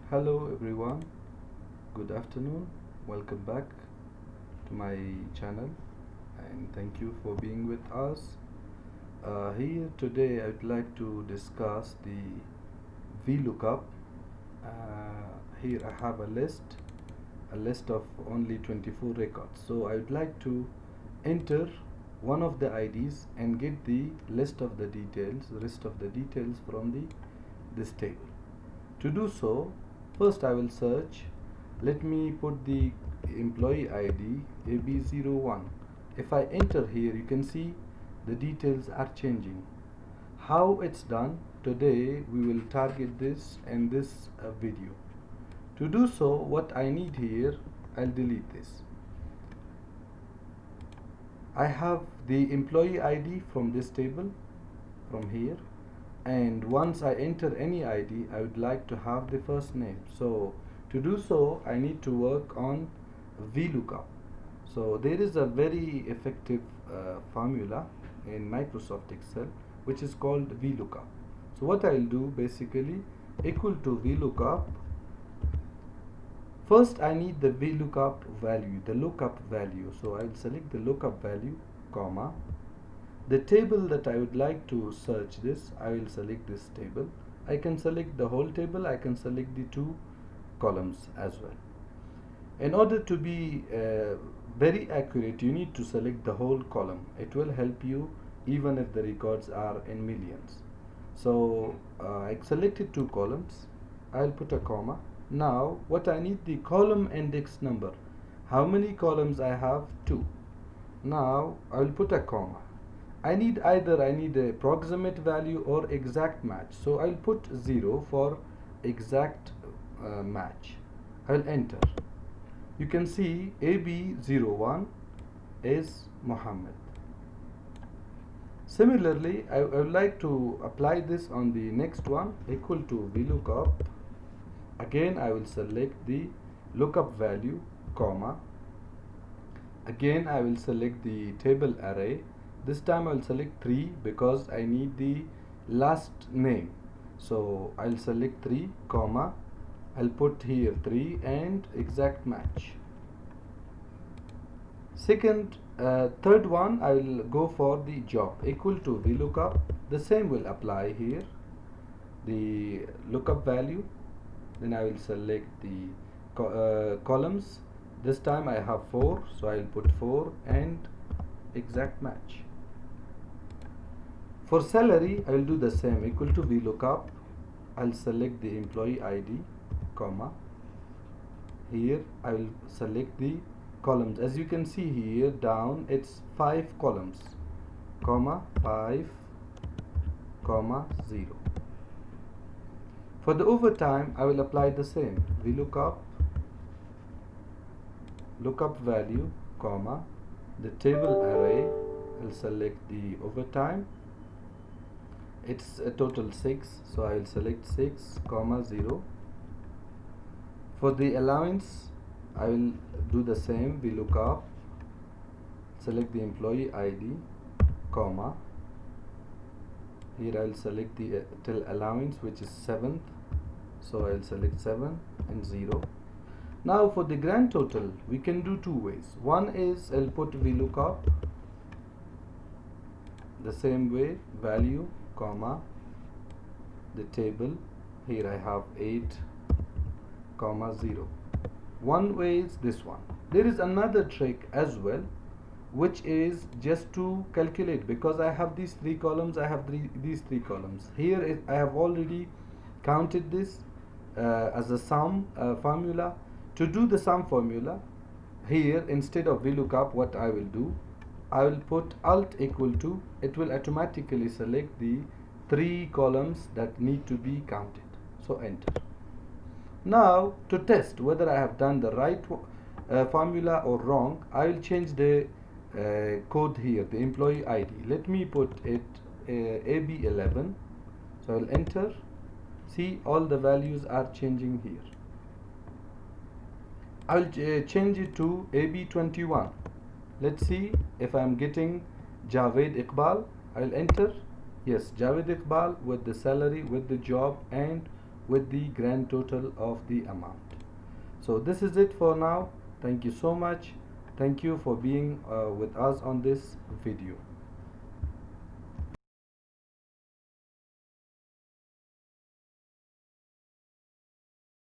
Hello everyone, good afternoon, welcome back to my channel and thank you for being with us. Here today I would like to discuss the VLOOKUP. Here I have a list of only 24 records. So I would like to enter one of the IDs and get the rest of the details from this table. To do so, first I will search. Let me put the employee ID AB01. If I enter here, you can see the details are changing. How it's done? Today we will target this in this video. To do so, what I need here, I'll delete this. I have the employee ID from this table, from here, and once I enter any ID, I would like to have the first name. So to do so, I need to work on VLOOKUP. So there is a very effective formula in Microsoft Excel which is called VLOOKUP. So what I'll do basically, equal to VLOOKUP. First I need the VLOOKUP value, the lookup value. So I'll select the lookup value, comma. The table that I would like to search this, I will select this table. I can select the whole table, I can select the two columns as well. In order to be very accurate, you need to select the whole column. It will help you even if the records are in millions. So I selected two columns, I'll put a comma. Now what I need, the column index number. How many columns I have? 2. Now I will put a comma. I need a approximate value or exact match. So I'll put 0 for exact match. I'll enter. You can see AB01 is Muhammad. Similarly, I would like to apply this on the next one, equal to VLOOKUP. Again, I will select the lookup value, comma. Again, I will select the table array. This time I will select 3 because I need the last name. So I'll select 3, comma. I'll put here 3 and exact match. Third one, I will go for the job, equal to VLOOKUP. The same will apply here. The lookup value. Then I will select the columns. This time I have 4, so I'll put 4 and exact match. For salary, I will do the same, equal to VLOOKUP. I'll select the employee ID, comma. Here I will select the columns. As you can see here down, it's 5 columns, comma, 5, comma, 0. For the overtime, I will apply the same, VLOOKUP, lookup value, comma, the table array. I'll select the overtime. It's a total 6, so I will select 6, comma, 0. For the allowance, I will do the same, VLOOKUP, select the employee ID, comma. Here I will select the till allowance, which is 7th, so I will select 7 and 0. Now for the grand total, we can do 2 ways. One is I'll put VLOOKUP the same way, value, comma, the table. Here I have 8, comma, 0. One way is this one. There is another trick as well, which is just to calculate, because I have these 3 columns, I have these 3 columns. Here I have already counted this as a sum formula. To do the sum formula, here instead of VLOOKUP, what I will do, I will put alt equal to, it will automatically select the 3 columns that need to be counted. So enter. Now to test whether I have done the right formula or wrong, I will change the code here, the employee ID. Let me put it AB11. So I will enter. See, all the values are changing here. I will change it to AB21. Let's see if I am getting Javed Iqbal. I will enter. Yes, Javed Iqbal with the salary, with the job, and with the grand total of the amount. So this is it for now. Thank you so much. Thank you for being with us on this video.